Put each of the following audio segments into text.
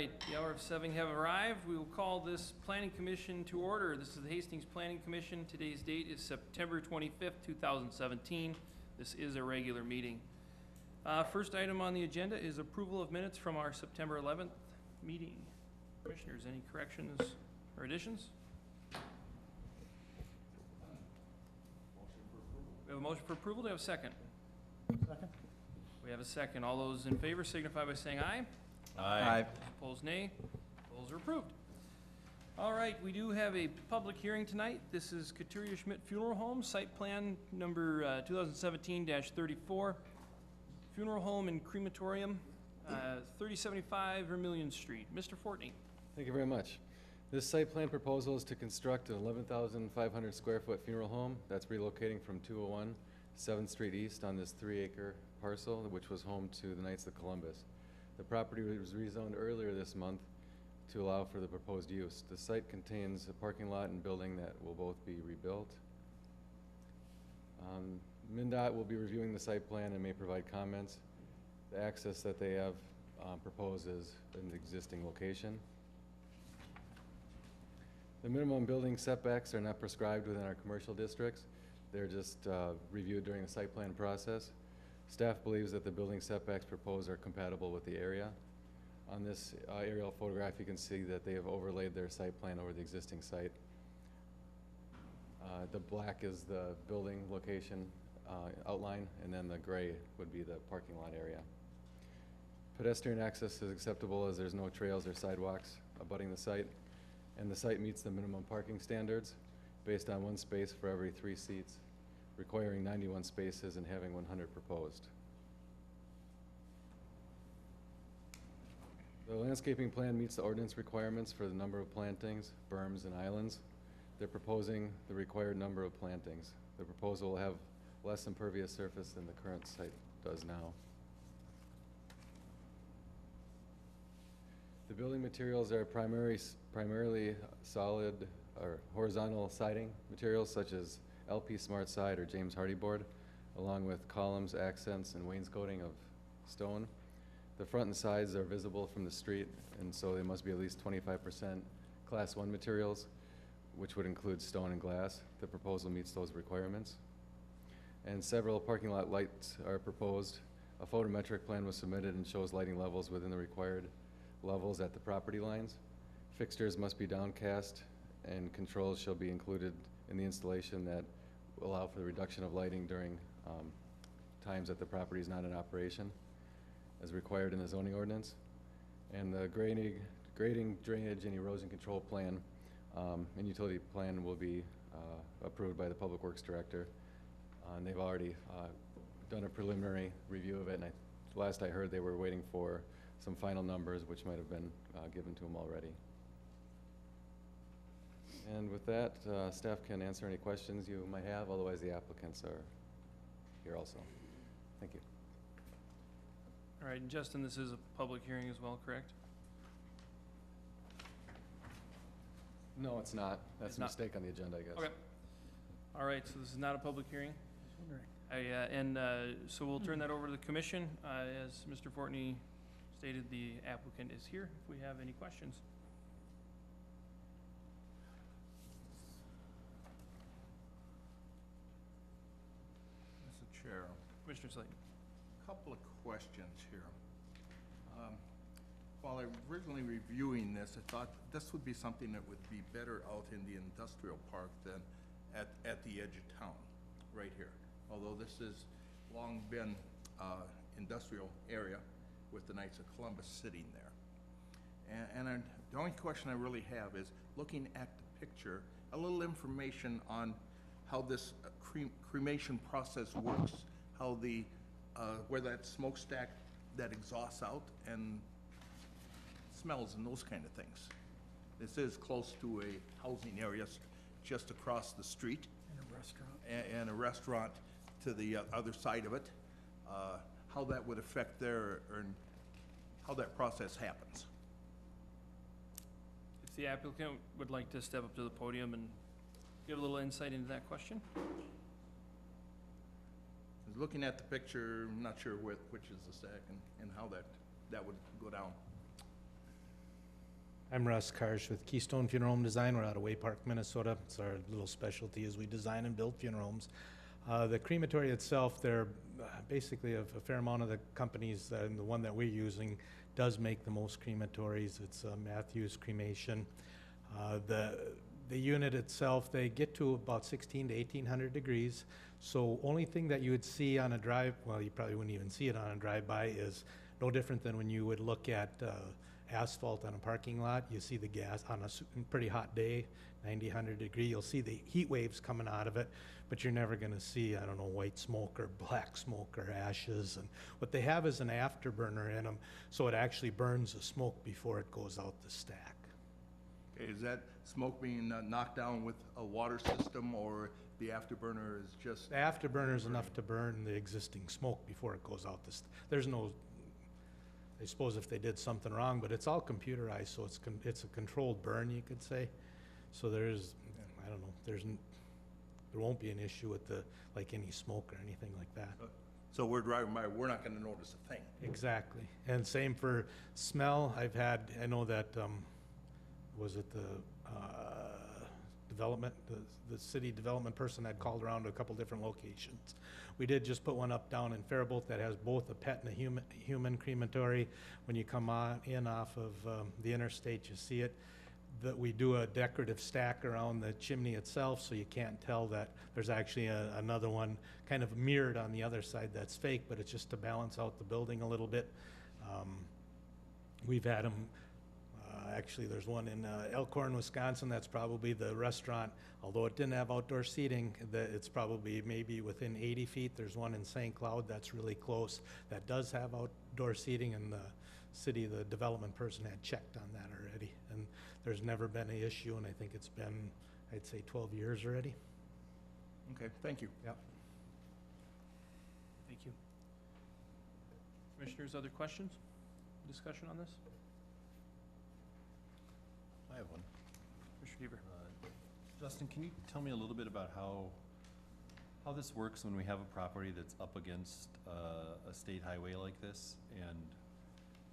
right, the hour of 7 have arrived. We will call this Planning Commission to order. This is the Hastings Planning Commission. Today's date is September 25th, 2017. This is a regular meeting. First item on the agenda is approval of minutes from our September 11th meeting. Commissioners, any corrections or additions? We have a motion for approval. Do we have a second? Second. We have a second. All those in favor signify by saying aye. Aye. Opposed, nay. Those are approved. All right, we do have a public hearing tonight. This is Couturier Schmidt Funeral Home, site plan number 2017-34. Funeral home and crematorium, 3075 Vermillion Street. Mr. Fortney. Thank you very much. This site plan proposal is to construct an 11,500 square foot funeral home that's relocating from 201 7th Street East on this 3-acre parcel, which was home to the Knights of Columbus. The property was rezoned earlier this month to allow for the proposed use. The site contains a parking lot and building that will both be rebuilt. MnDOT will be reviewing the site plan and may provide comments. The access that they have proposed is in the existing location. The minimum building setbacks are not prescribed within our commercial districts. They're just reviewed during the site plan process. Staff believes that the building setbacks proposed are compatible with the area. On this aerial photograph, you can see that they have overlaid their site plan over the existing site. The black is the building location outline, and then the gray would be the parking lot area. Pedestrian access is acceptable as there's no trails or sidewalks abutting the site, and the site meets the minimum parking standards based on 1 space for every 3 seats, requiring 91 spaces and having 100 proposed. The landscaping plan meets the ordinance requirements for the number of plantings, berms, and islands. They're proposing the required number of plantings. The proposal will have less impervious surface than the current site does now. The building materials are primarily solid or horizontal siding materials such as LP Smart Side or James Hardy board, along with columns, accents, and wainscoting of stone. The front and sides are visible from the street, and so they must be at least 25% Class 1 materials, which would include stone and glass. The proposal meets those requirements. And several parking lot lights are proposed. A photometric plan was submitted and shows lighting levels within the required levels at the property lines. Fixtures must be downcast, and controls shall be included in the installation that will allow for the reduction of lighting during times that the property is not in operation, as required in the zoning ordinance. And the grading, drainage, and erosion control plan and utility plan will be approved by the Public Works Director. And they've already done a preliminary review of it, and last I heard they were waiting for some final numbers, which might have been given to them already. And with that, staff can answer any questions you might have, otherwise the applicants are here also. Thank you. All right, and Justin, this is a public hearing as well, correct? No, it's not. That's It's a not. mistake on the agenda, I guess. Okay. All right, so this is not a public hearing. So we'll turn that over to the commission. As Mr. Fortney stated, the applicant is here if we have any questions. Mr. Chair, Commissioner Slayton. a couple of questions here. While I originally reviewing this, I thought this would be something that would be better out in the industrial park than at the edge of town, right here. Although this has long been industrial area with the Knights of Columbus sitting there. And the only question I really have is, looking at the picture, a little information on how this cremation process works, how the, where that smokestack, that exhausts out and smells and those kind of things. This is close to a housing area just across the street. And a restaurant. And a restaurant to the other side of it. How that would affect their, or how that process happens. If the applicant would like to step up to the podium and give a little insight into that question. Looking at the picture, I'm not sure which is the stack and how that would go down. I'm Russ Karsh with Keystone Funeral Home Design. We're out of Way Park, Minnesota. It's our little specialty is we design and build funeral homes. The crematory itself, they're basically a fair amount of the companies, and the one that we're using does make the most crematories. It's Matthews Cremation. The unit itself, they get to about 16 to 1800 degrees. So only thing that you would see on a drive, well, you probably wouldn't even see it on a drive-by, is no different than when you would look at asphalt on a parking lot. You see the gas on a pretty hot day, 90, 100 degree. You'll see the heat waves coming out of it, but you're never going to see, I don't know, white smoke or black smoke or ashes. And what they have is an afterburner in them, so it actually burns the smoke before it goes out the stack. Okay, is that smoke being knocked down with a water system, or the afterburner is just? The afterburner is enough to burn the existing smoke before it goes out. There's no, I suppose if they did something wrong, but it's all computerized, so it's a controlled burn, you could say. So there's, I don't know, there won't be an issue with like any smoke or anything like that. So we're driving by, we're not gonna notice a thing. Exactly. And same for smell. I know that, was it the development, the city development person had called around to a couple different locations. We did just put one up down in Faribault that has both a pet and a human crematory. When you come in off of the interstate, you see it. That we do a decorative stack around the chimney itself, so you can't tell that there's actually another one kind of mirrored on the other side that's fake, but it's just to balance out the building a little bit. We've had them. Actually, there's one in Elkhorn, Wisconsin. That's probably the restaurant. Although it didn't have outdoor seating, it's probably maybe within 80 feet. There's one in St. Cloud that's really close that does have outdoor seating, and the city, the development person had checked on that already. And there's never been an issue, and I think it's been, I'd say 12 years already. Okay, thank you. Yep. Thank you. Commissioners, other questions, discussion on this? I have one. Commissioner Deaver. Justin, can you tell me a little bit about how this works when we have a property that's up against a state highway like this? And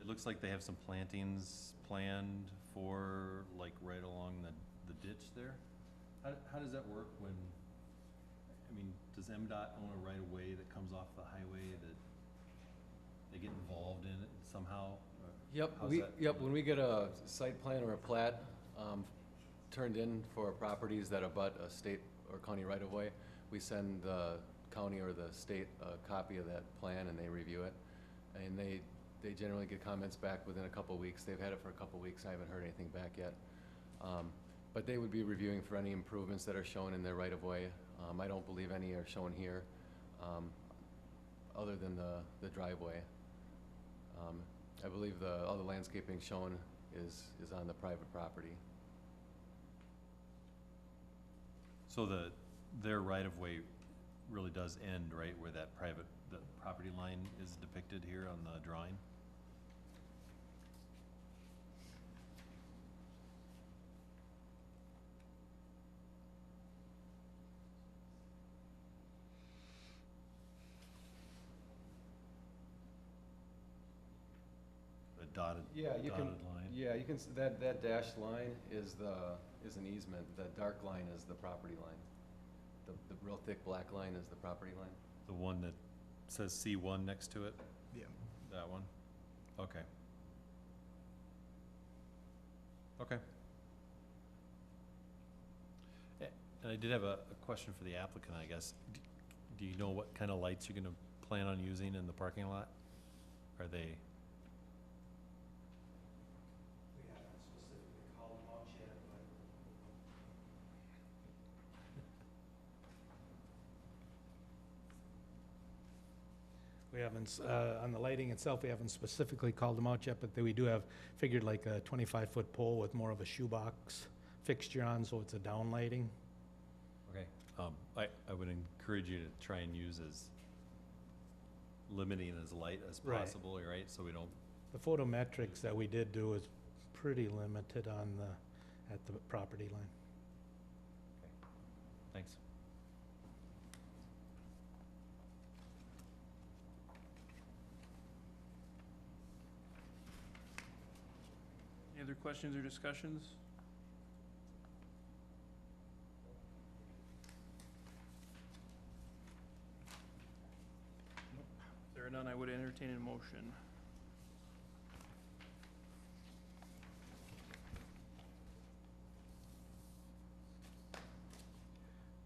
it looks like they have some plantings planned for, like, right along the ditch there. How does that work when, I mean, does MDOT own a right-of-way that comes off the highway that they get involved in it somehow? Yep, when we get a site plan or a plat turned in for properties that abut a state or county right-of-way, we send the county or the state a copy of that plan, and they review it. And they generally get comments back within a couple weeks. They've had it for a couple weeks. I haven't heard anything back yet. But they would be reviewing for any improvements that are shown in their right-of-way. I don't believe any are shown here, other than the driveway. I believe all the landscaping shown is on the private property. So their right-of-way really does end right where the property line is depicted here on the drawing? The dotted line? Yeah, you can, that dashed line is an easement. The dark line is the property line. The real thick black line is the property line. The one that says C1 next to it? Yeah. That one? Okay. Okay. And I did have a question for the applicant, I guess. Do you know what kind of lights you're gonna plan on using in the parking lot? Are they? We haven't specifically called them out yet, but we haven't, on the lighting itself, we haven't specifically called them out yet, but we do have figured like a 25-foot pole with more of a shoebox fixture on, so it's a down lighting. Okay. I would encourage you to try and use as limiting as light as Right. possible, right? So we don't. The photometrics that we did do is pretty limited at the property line. Okay. Thanks. Any other questions or discussions? If there are none, I would entertain a motion.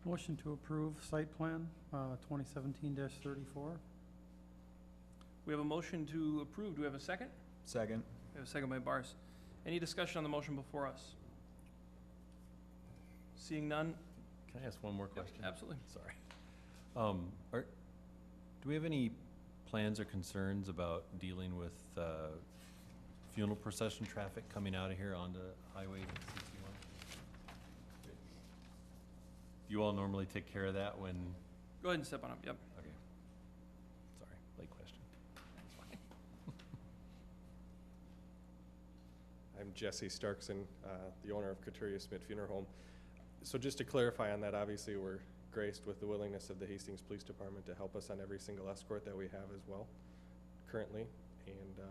Motion to approve site plan, 2017-34. We have a motion to approve. Do we have a second? Second. We have a second by Bars. Any discussion on the motion before us? Seeing none? Can I ask one more question? Absolutely. Sorry. Do we have any plans or concerns about dealing with funeral procession traffic coming out of here onto Highway 61? You all normally take care of that when, Go ahead and step on up, yep. okay. Sorry, late question. I'm Jesse Starkson, the owner of Couturier Smith Funeral Home. So just to clarify on that, obviously we're graced with the willingness of the Hastings Police Department to help us on every single escort that we have as well, currently, and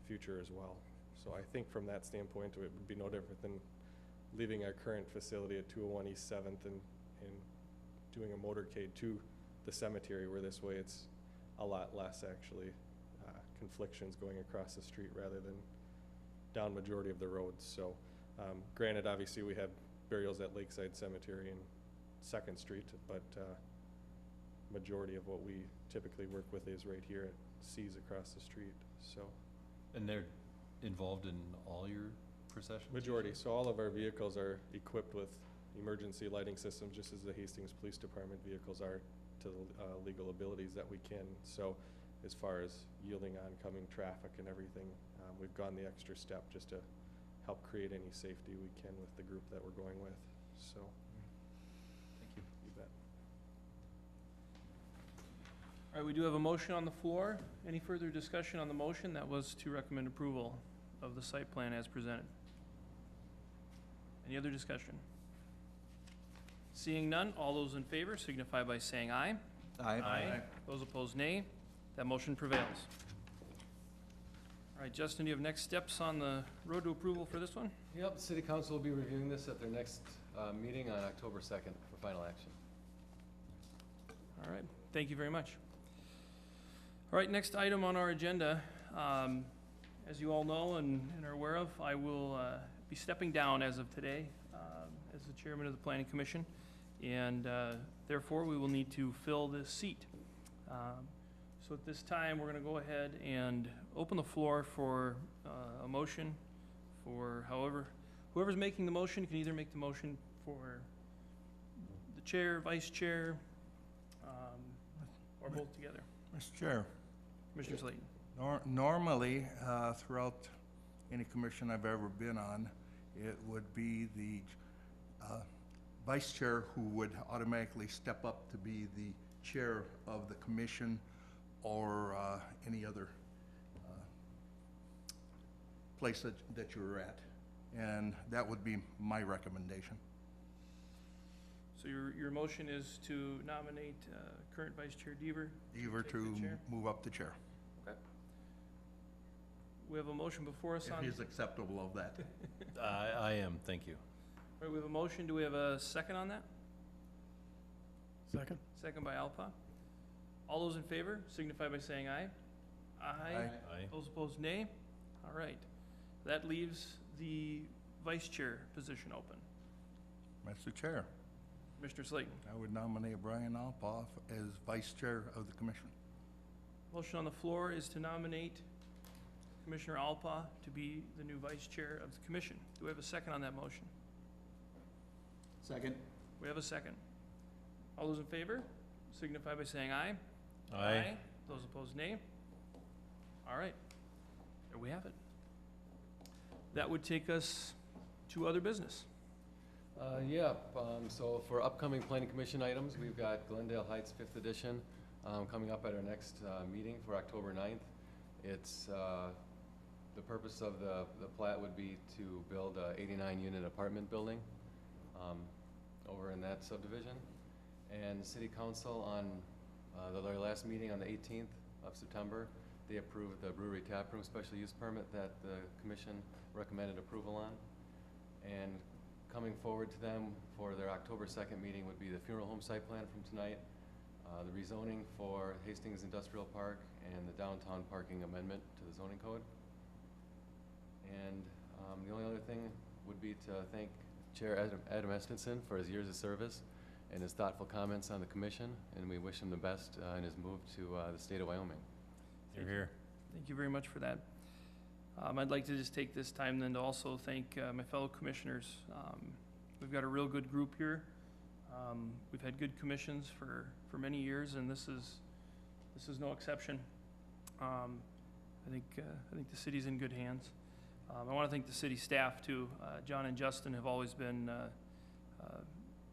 future as well. So I think from that standpoint, it would be no different than leaving our current facility at 201 East 7th and doing a motorcade to the cemetery, where this way it's a lot less actually conflictions going across the street rather than down majority of the roads. So granted, obviously we have burials at Lakeside Cemetery and 2nd Street, but majority of what we typically work with is right here at C's across the street. So And they're involved in all your processions? majority. So all of our vehicles are equipped with emergency lighting systems, just as the Hastings Police Department vehicles are to the legal abilities that we can. So as far as yielding oncoming traffic and everything, we've gone the extra step just to help create any safety we can with the group that we're going with. So, Thank you. you bet. All right, we do have a motion on the floor. Any further discussion on the motion? That was to recommend approval of the site plan as presented. Any other discussion? Seeing none, all those in favor signify by saying aye. Aye. Those opposed, nay. That motion prevails. All right, Justin, do you have next steps on the road to approval for this one? Yep, City Council will be reviewing this at their next meeting on October 2nd for final action. All right, thank you very much. All right, next item on our agenda, as you all know and are aware of, I will be stepping down as of today as the chairman of the Planning Commission, and therefore we will need to fill this seat. So at this time, we're going to go ahead and open the floor for a motion for whoever's making the motion can either make the motion for the chair, vice chair, or both together. Mr. Chair, Commissioner Slayton. normally, throughout any commission I've ever been on, it would be the vice chair who would automatically step up to be the chair of the commission or any other place that you're at. And that would be my recommendation. So your motion is to nominate current Vice Chair Deaver? Deaver Take to the chair. move up to chair, Okay. We have a motion before us if on, he's acceptable of that. I am, thank you. all right, we have a motion. Do we have a second on that? Second. Second by Alpa. All those in favor signify by saying aye. Aye. Aye. Those opposed, nay. All right. That leaves the Vice Chair position open. Mr. Chair, Commissioner Slayton. I would nominate Brian Alpoff as vice chair of the commission. Motion on the floor is to nominate Commissioner Alpa to be the new Vice Chair of the Commission. Do we have a second on that motion? Second. We have a second. All those in favor signify by saying aye. Aye. Those opposed, nay. All right. There we have it. That would take us to other business. So for upcoming planning commission items, we've got Glendale Heights 5th edition coming up at our next meeting for October 9th. It's, the purpose of the plat would be to build a 89-unit apartment building over in that subdivision. And the city council on their last meeting on the 18th of September, they approved the brewery taproom special use permit that the commission recommended approval on. And coming forward to them for their October 2nd meeting would be the funeral home site plan from tonight, the rezoning for Hastings Industrial Park, and the downtown parking amendment to the zoning code. And the only other thing would be to thank Chair Adam Estenson for his years of service and his thoughtful comments on the commission, and we wish him the best in his move to the state of Wyoming. You're here. Thank you very much for that. I'd like to just take this time then to also thank my fellow commissioners. We've got a real good group here. We've had good commissions for many years, and this is no exception. I think the city's in good hands. I want to thank the city staff too. John and Justin have always been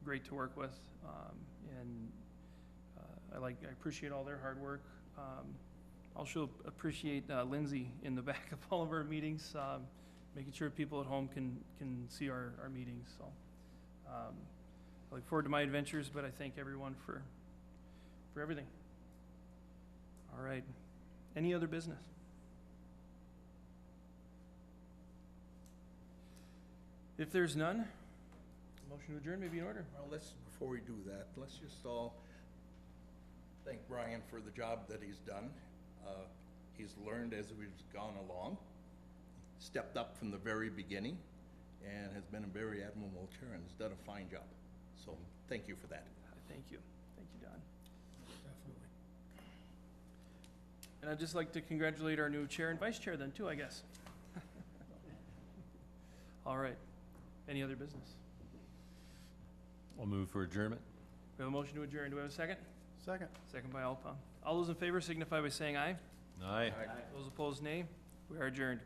great to work with, and I appreciate all their hard work. Also appreciate Lindsay in the back of all of our meetings, making sure people at home can see our meetings. So I look forward to my adventures, but I thank everyone for everything. All right. Any other business? If there's none, motion to adjourn may be in order. Well, before we do that, let's just all thank Brian for the job that he's done. He's learned as we've gone along, stepped up from the very beginning, and has been a very admirable chair and has done a fine job. So thank you for that. Thank you. Thank you, Don. Definitely. And I'd just like to congratulate our new chair and vice chair then too, I guess. All right. Any other business? I'll move for adjournment. We have a motion to adjourn. Do we have a second? Second. Second by Alpha. All those in favor signify by saying aye. Aye. Those opposed, nay. We are adjourned.